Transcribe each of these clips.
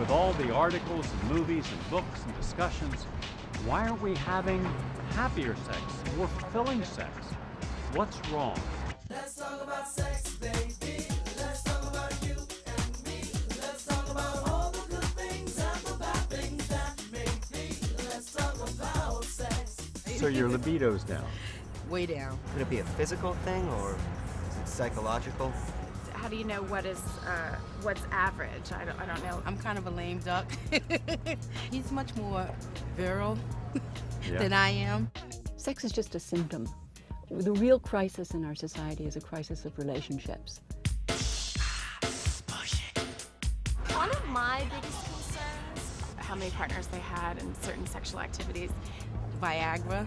With all the articles and movies and books and discussions, why aren't we having happier sex, more fulfilling sex? What's wrong? Let's talk about sex, baby. Let's talk about you and me. Let's talk about all the good things and the bad things that make me. Let's talk about sex. So your libido's down. Way down. Could it be a physical thing or is it psychological? How do you know what's average? I don't know. I'm kind of a lame duck. He's much more virile Yeah. than I am. Sex is just a symptom. The real crisis in our society is a crisis of relationships. One of my biggest concerns, how many partners they had in certain sexual activities. Viagra.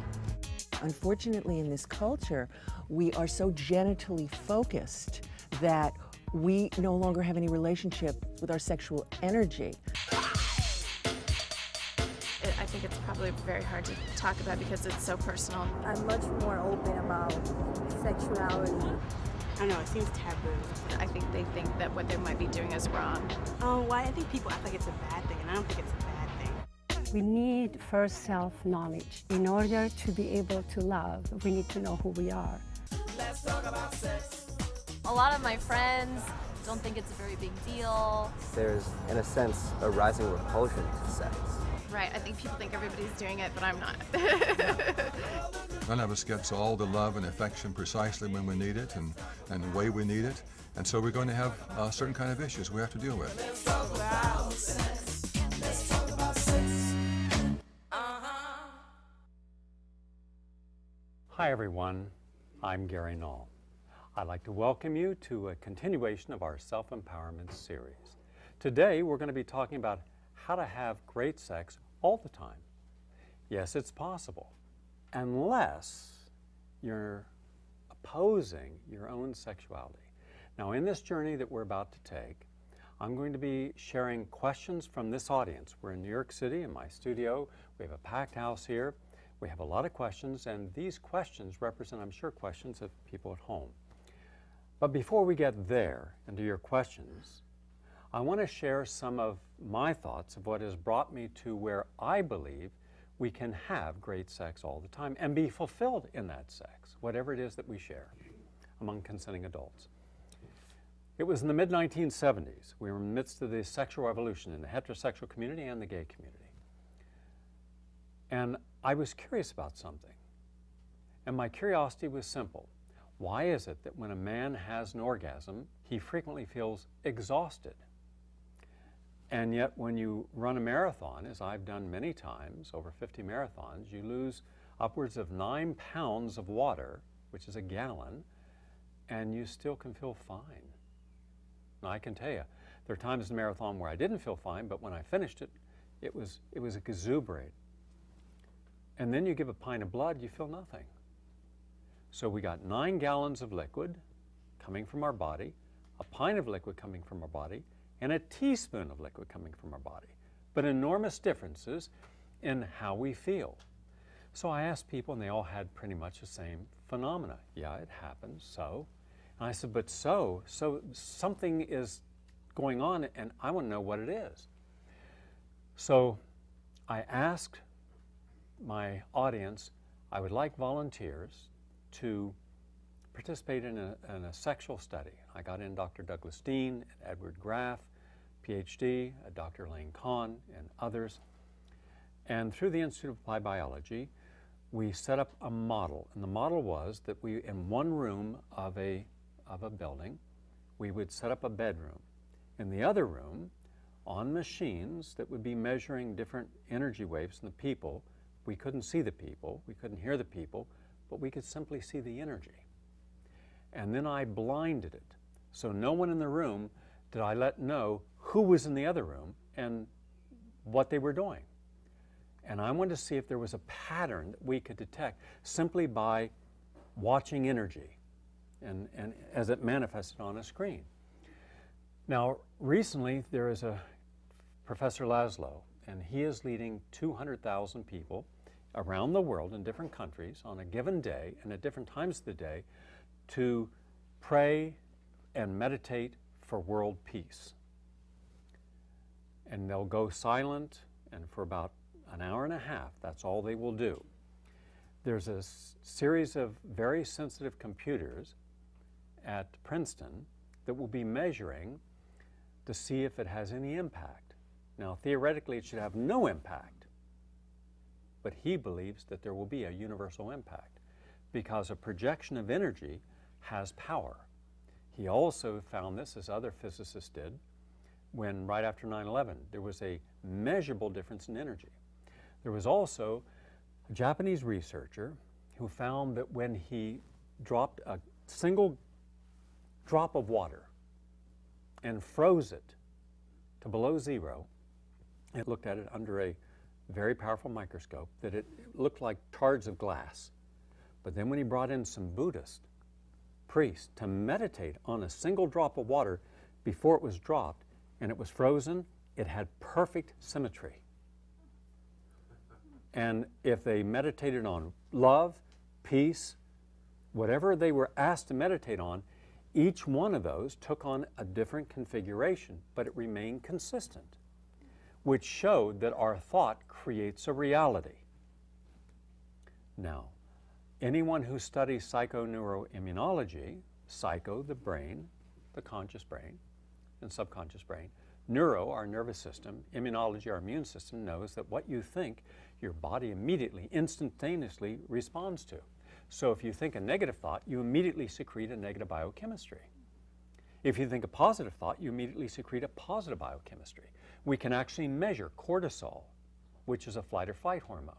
Unfortunately, in this culture, we are so genitally focused that we no longer have any relationship with our sexual energy. I think it's probably very hard to talk about because it's so personal. I'm much more open about sexuality. I don't know, it seems taboo. I think they think that what they might be doing is wrong. Oh, why? I think people act like it's a bad thing, and I don't think it's a bad thing. We need first self-knowledge. In order to be able to love, we need to know who we are. Let's talk about sex. A lot of my friends don't think it's a very big deal. There's, in a sense, a rising repulsion to sex. Right, I think people think everybody's doing it, but I'm not. None of us gets all the love and affection precisely when we need it and the way we need it. And so we're going to have certain kind of issues we have to deal with. Let's talk about sex. Let's talk about sex. Hi everyone, I'm Gary Null. I'd like to welcome you to a continuation of our self-empowerment series. Today we're going to be talking about how to have great sex all the time. Yes, it's possible, unless you're opposing your own sexuality. Now, in this journey that we're about to take, I'm going to be sharing questions from this audience. We're in New York City in my studio. We have a packed house here. We have a lot of questions, and these questions represent, I'm sure, questions of people at home. But before we get there and to your questions, I want to share some of my thoughts of what has brought me to where I believe we can have great sex all the time and be fulfilled in that sex, whatever it is that we share among consenting adults. It was in the mid-1970s. We were in the midst of the sexual revolution in the heterosexual community and the gay community. And I was curious about something. And my curiosity was simple. Why is it that when a man has an orgasm, he frequently feels exhausted? And yet when you run a marathon, as I've done many times, over 50 marathons, you lose upwards of 9 pounds of water, which is a gallon, and you still can feel fine. Now, I can tell you, there are times in the marathon where I didn't feel fine, but when I finished it, it was exuberate. And then you give a pint of blood, you feel nothing. So we got 9 gallons of liquid coming from our body, a pint of liquid coming from our body, and a teaspoon of liquid coming from our body, but enormous differences in how we feel. So I asked people, and they all had pretty much the same phenomena. Yeah, it happens, so. And I said, but so something is going on, and I want to know what it is. So I asked my audience, I would like volunteers to participate in a sexual study. I got in Dr. Douglas Dean, Edward Graff, PhD, Dr. Elaine Kahn, and others. And through the Institute of Applied Biology, we set up a model. And the model was that we, in one room of a building, we would set up a bedroom. In the other room, on machines that would be measuring different energy waves in the people, we couldn't see the people, we couldn't hear the people, but we could simply see the energy. And then I blinded it. So no one in the room did I let know who was in the other room and what they were doing. And I wanted to see if there was a pattern that we could detect simply by watching energy and as it manifested on a screen. Now, recently there is a Professor Laszlo, and he is leading 200,000 people around the world in different countries on a given day and at different times of the day to pray and meditate for world peace. and they'll go silent, and for about an hour and a half, that's all they will do. There's a series of very sensitive computers at Princeton that will be measuring to see if it has any impact. Now, theoretically, it should have no impact, but he believes that there will be a universal impact because a projection of energy has power. He also found this, as other physicists did, when right after 9/11, there was a measurable difference in energy. There was also a Japanese researcher who found that when he dropped a single drop of water and froze it to below zero, it looked at it under a very powerful microscope, that it looked like shards of glass. But then when he brought in some Buddhist priests to meditate on a single drop of water before it was dropped and it was frozen, it had perfect symmetry. And if they meditated on love, peace, whatever they were asked to meditate on, each one of those took on a different configuration, but it remained consistent, which showed that our thought creates a reality. Now, anyone who studies psychoneuroimmunology, psycho, the brain, the conscious brain, and subconscious brain, neuro, our nervous system, immunology, our immune system, knows that what you think, your body immediately, instantaneously responds to. So if you think a negative thought, you immediately secrete a negative biochemistry. If you think a positive thought, you immediately secrete a positive biochemistry. We can actually measure cortisol, which is a flight or fight hormone.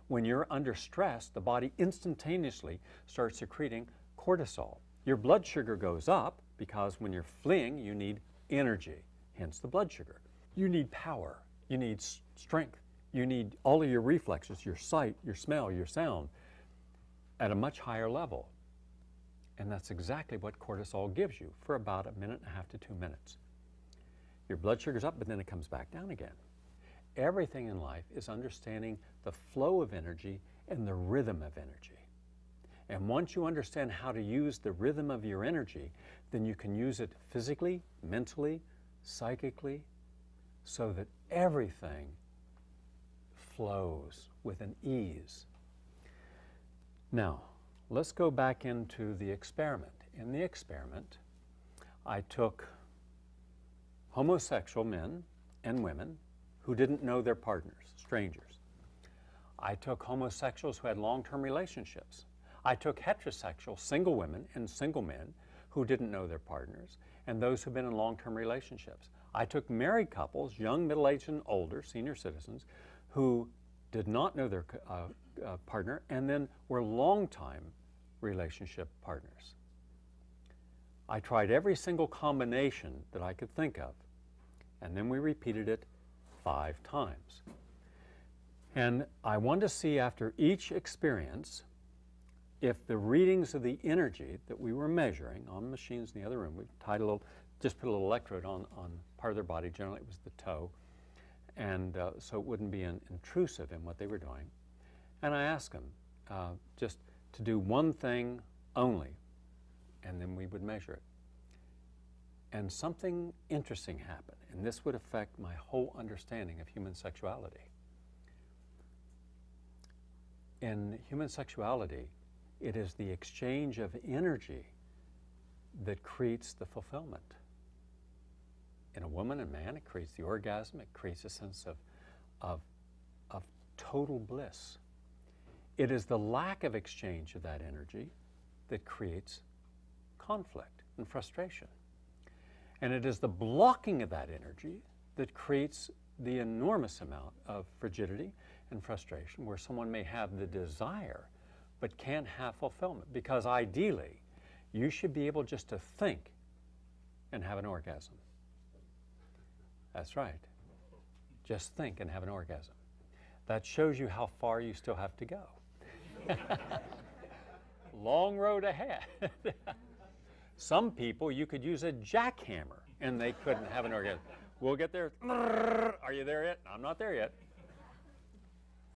When you're under stress, the body instantaneously starts secreting cortisol. Your blood sugar goes up because when you're fleeing, you need energy, hence the blood sugar. You need power, you need strength, you need all of your reflexes, your sight, your smell, your sound, at a much higher level. And that's exactly what cortisol gives you for about 1.5 to 2 minutes. Your blood sugar's up, but then it comes back down again. Everything in life is understanding the flow of energy and the rhythm of energy. And once you understand how to use the rhythm of your energy, then you can use it physically, mentally, psychically, so that everything flows with an ease. Now, let's go back into the experiment. In the experiment, I took homosexual men and women who didn't know their partners, strangers. I took homosexuals who had long-term relationships. I took heterosexual single women and single men who didn't know their partners, and those who've been in long-term relationships. I took married couples, young, middle-aged, and older, senior citizens, who did not know their partner, and then were long-time relationship partners. I tried every single combination that I could think of, and then we repeated it 5 times. And I wanted to see after each experience if the readings of the energy that we were measuring on machines in the other room, we tied a little, just put a little electrode on part of their body, generally it was the toe, and so it wouldn't be intrusive in what they were doing. And I asked them just to do one thing only, and then we would measure it. And something interesting happened, and this would affect my whole understanding of human sexuality. In human sexuality, it is the exchange of energy that creates the fulfillment. In a woman and man, it creates the orgasm, it creates a sense of total bliss. It is the lack of exchange of that energy that creates conflict and frustration. And it is the blocking of that energy that creates the enormous amount of frigidity and frustration, where someone may have the desire but can't have fulfillment. Because ideally, you should be able just to think and have an orgasm. That's right. Just think and have an orgasm. That shows you how far you still have to go. Long road ahead. Some people, you could use a jackhammer and they couldn't have an orgasm. We'll get there. Are you there yet? I'm not there yet.